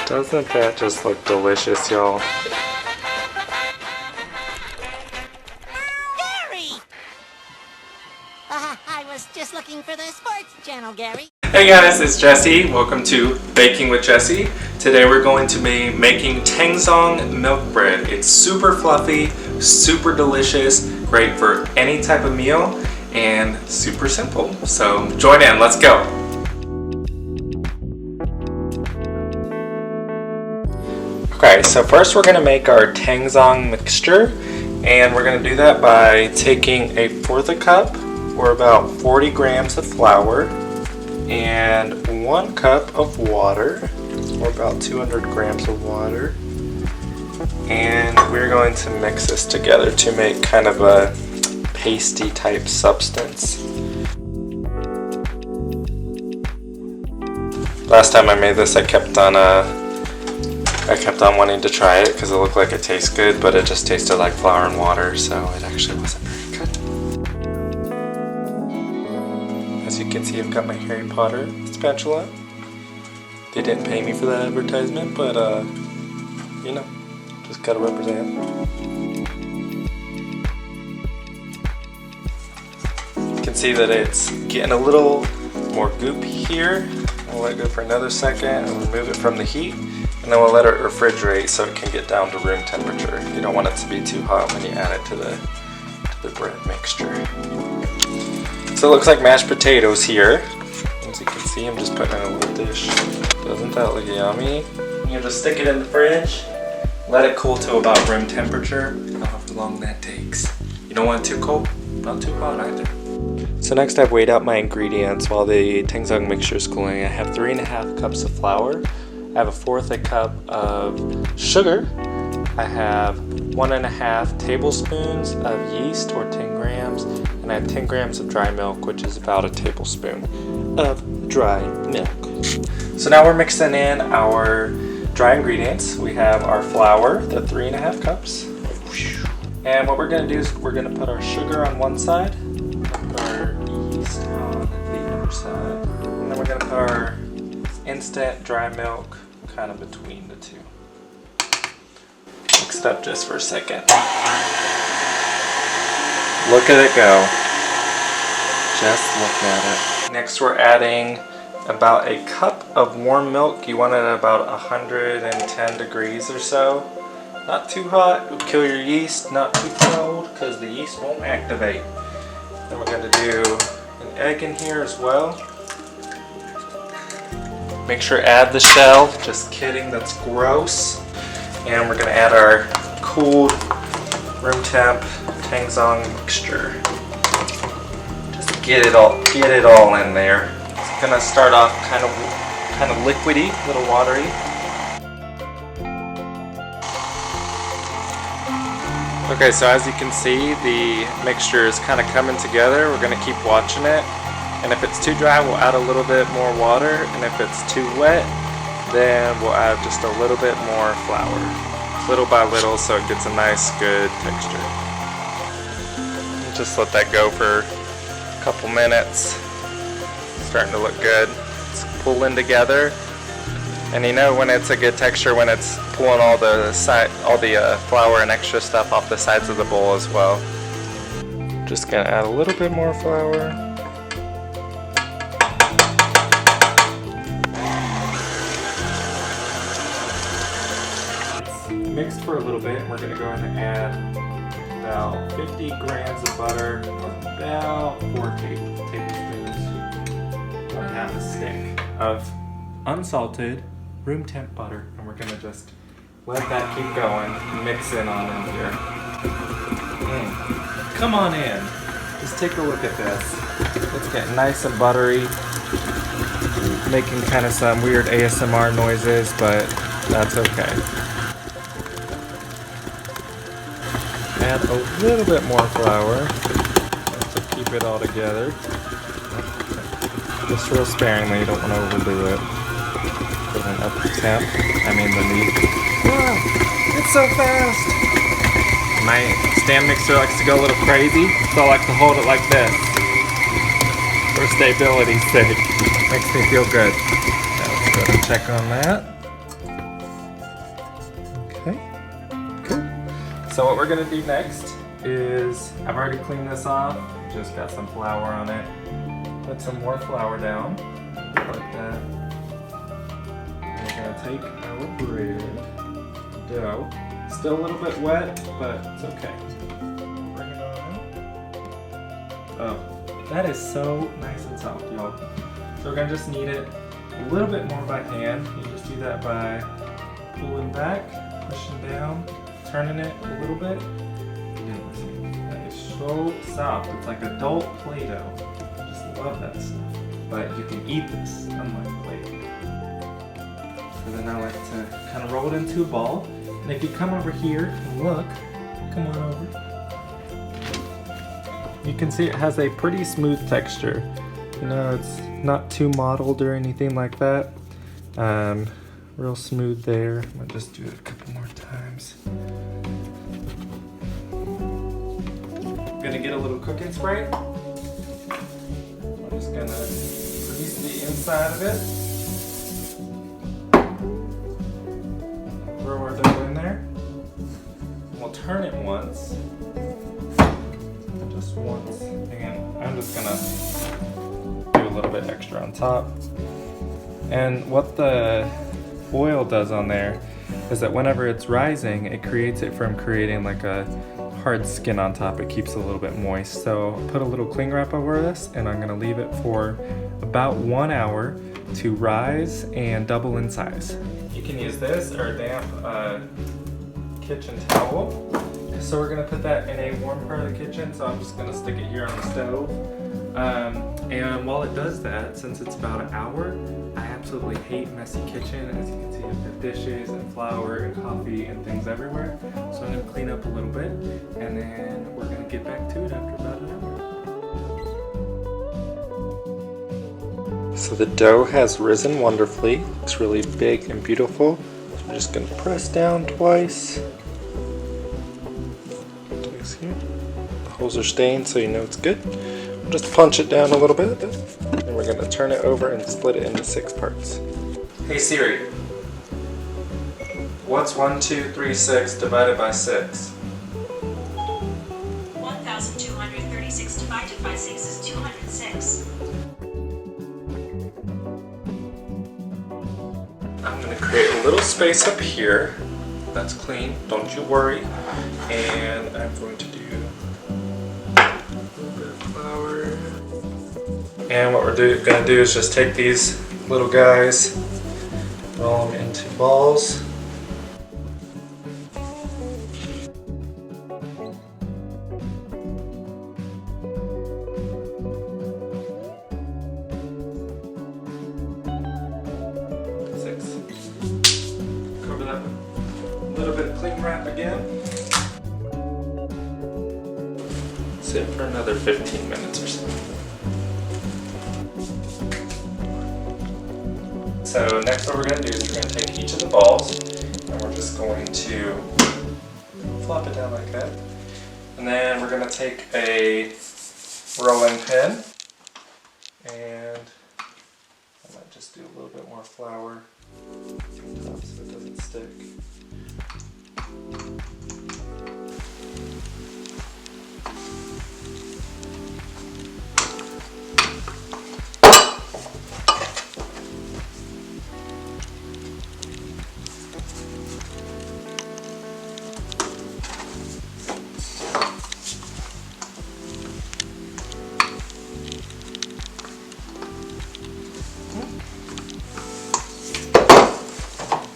Doesn't that just look delicious, y'all? Gary! I was just looking for the sports channel, Gary. Hey guys, it's Jesse. Welcome to Baking with Jesse. Today we're going to be making Tangzhong Milk Bread. It's super fluffy, super delicious, great for any type of meal, and super simple. So join in, let's go. Okay, so first we're going to make our Tangzhong mixture, and we're going to do that by taking 1/4 cup, or about 40 grams of flour, and 1 cup of water, or about 200 grams of water, and we're going to mix this together to make kind of a pasty type substance. Last time I made this, I kept on wanting to try it because it looked like it tastes good, but it just tasted like flour and water, so it actually wasn't very good. As you can see, I've got my Harry Potter spatula. They didn't pay me for that advertisement, but you know, just gotta represent. You can see that it's getting a little more goopy here. We'll let it go for another second and remove it from the heat. And then we'll let it refrigerate so it can get down to room temperature. You don't want it to be too hot when you add it to the bread mixture. So it looks like mashed potatoes here. As you can see, I'm just putting it in a little dish. Doesn't that look yummy? You just stick it in the fridge, let it cool to about room temperature. However long that takes. You don't want it too cold, not too hot either. So next I've weighed out my ingredients while the Tangzhong mixture is cooling. I have 3.5 cups of flour. I have 1/4 cup of sugar. I have 1.5 tablespoons of yeast, or 10 grams, and I have 10 grams of dry milk, which is about a tablespoon of dry milk. So now we're mixing in our dry ingredients. We have our flour, the 3.5 cups. And what we're going to do is we're going to put our sugar on one side, put our yeast on the other side, and then we're going to put our instant dry milk kind of between the two. Mix it up just for a second. Look at it go. Just look at it. Next we're adding about 1 cup of warm milk. You want it at about 110 degrees or so. Not too hot, it'll kill your yeast. Not too cold, because the yeast won't activate. Then we're going to do an egg in here as well. Make sure to add the shell. Just kidding, that's gross. And we're going to add our cooled room temp Tangzhong mixture. Just get it all in there. It's going to start off kind of liquidy, a little watery. Okay, so as you can see, the mixture is kind of coming together. We're going to keep watching it. And if it's too dry, we'll add a little bit more water. And if it's too wet, then we'll add just a little bit more flour. Little by little, so it gets a nice, good texture. Just let that go for a couple minutes. It's starting to look good. It's pulling together. And you know when it's a good texture when it's pulling all the flour and extra stuff off the sides of the bowl as well. Just gonna add a little bit more flour. Mixed for a little bit, we're going to go ahead and add about 50 grams of butter, or about 4 tablespoons, about half a stick of unsalted room temp butter, and we're going to just let that keep going, mix in on in here. Come on in, just take a look at this. It's getting nice and buttery, making kind of some weird ASMR noises, but that's okay. Add a little bit more flour to keep it all together. Just real sparingly, you don't want to overdo it. Put it up the temp, the heat. Wow, it's so fast! My stand mixer likes to go a little crazy, so I like to hold it like this. For stability's sake. Makes me feel good. Now let's go and check on that. So what we're gonna do next is, I've already cleaned this off, just got some flour on it. Put some more flour down, like that. And we're gonna take our bread dough. Still a little bit wet, but it's okay. Bring it on out. Oh, that is so nice and soft, y'all. So we're gonna just knead it a little bit more by hand. You just do that by pulling back, pushing down, turning it a little bit. That is so soft. It's like adult Play-Doh. I just love that stuff. But you can eat this, unlike Play-Doh. So then I like to kind of roll it into a ball. And if you come over here and look, come on over. You can see it has a pretty smooth texture. You know, it's not too mottled or anything like that. Real smooth there. I'm gonna just do it a couple more times. I'm gonna get a little cooking spray. I'm just gonna grease the inside of it. Throw our dough in there. We'll turn it once. Just once. And I'm just gonna do a little bit extra on top. And what the oil does on there is that whenever it's rising, it creates it from creating like a hard skin on top. It keeps it a little bit moist. So I'll put a little cling wrap over this, and I'm gonna leave it for about 1 hour to rise and double in size. You can use this or a damp kitchen towel. So we're gonna put that in a warm part of the kitchen, so I'm just gonna stick it here on the stove. And while it does that, since it's about an hour, I absolutely hate messy kitchen. As you can see, I've got dishes and flour and coffee and things everywhere. So I'm gonna clean up a little bit, and then we're gonna get back to it after about an hour. So the dough has risen wonderfully. It's really big and beautiful. So I'm just gonna press down twice. Here. The holes are stained, so you know it's good. We'll just punch it down a little bit, and we're going to turn it over and split it into 6 parts. Hey Siri, what's 1236 divided by 6? 1236 divided by 6 is 206. I'm going to create a little space up here. That's clean, don't you worry. And I'm going to do a little bit of flour. And what we're going to do is just take these little guys, roll them into balls. Cover that with a little bit of cling wrap again. Sit for another 15 minutes or so. So next what we're going to do is we're going to take each of the balls and we're just going to flop it down like that. And then we're going to take a rolling pin and I might just do a little bit more flour on top so it doesn't stick.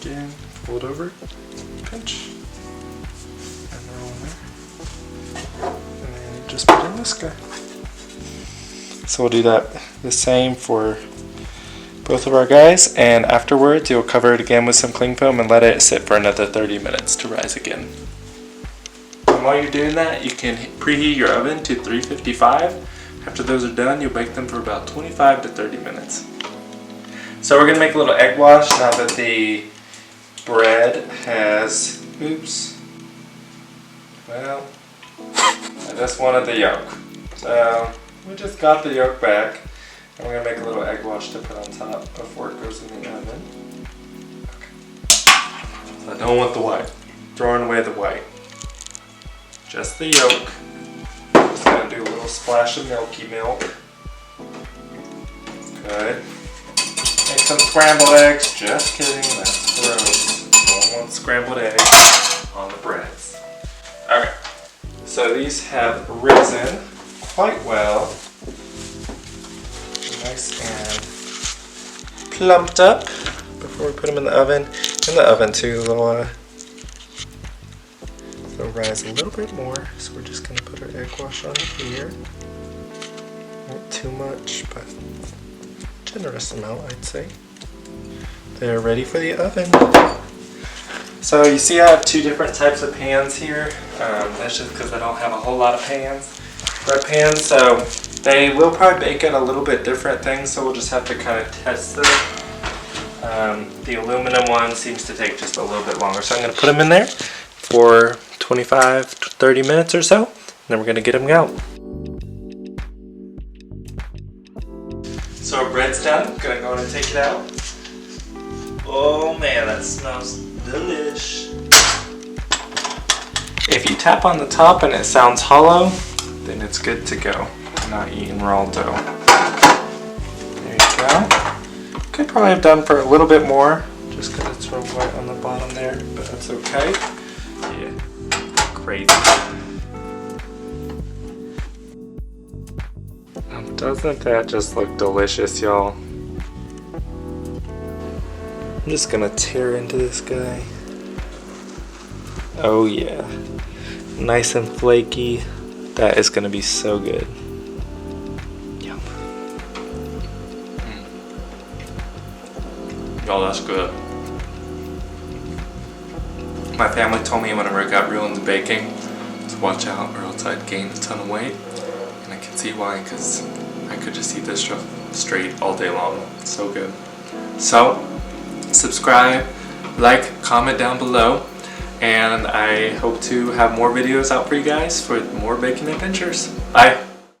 Again, fold over, pinch, and roll in there. And then just put in this guy. So we'll do that the same for both of our guys, and afterwards you'll cover it again with some cling film and let it sit for another 30 minutes to rise again. And while you're doing that, you can preheat your oven to 355. After those are done, you'll bake them for about 25 to 30 minutes. So we're going to make a little egg wash now that the bread has, oops, well, I just wanted the yolk. So we just got the yolk back, and we're going to make a little egg wash to put on top before it goes in the oven. Okay. So I don't want the white. Throwing away the white. just the yolk. Just gonna do a little splash of milky milk. Good. Make some scrambled eggs. Just kidding, that's gross. Don't want scrambled eggs on the breads. Okay, so these have risen quite well. Nice and plumped up before we put them in the oven. In the oven too, they'll rise a little bit more. So we're just gonna put our egg wash on here. Not too much, but generous amount, I'd say. They're ready for the oven. So you see I have two different types of pans here. That's just because I don't have a whole lot of bread pans. So they will probably bake at a little bit different things, so we'll just have to kind of test them. The aluminum one seems to take just a little bit longer, so I'm going to put them in there for 25 to 30 minutes or so, and then we're going to get them out. So our bread's done. I'm going to go ahead and take it out. Oh man, that smells delish. If you tap on the top and it sounds hollow, then it's good to go. I'm not eating raw dough. There you go. Could probably have done for a little bit more, just because it's real wet on the bottom there, but that's okay. Yeah, crazy. Doesn't that just look delicious, y'all? I'm just gonna tear into this guy. Oh yeah. Nice and flaky. That is gonna be so good. Yum. Oh, that's good. My family told me whenever I got real into baking to watch out or else I'd gain a ton of weight. And I can see why, because I could just eat this stuff straight all day long. It's so good. So, subscribe, like, comment down below, and I hope to have more videos out for you guys for more baking adventures. Bye!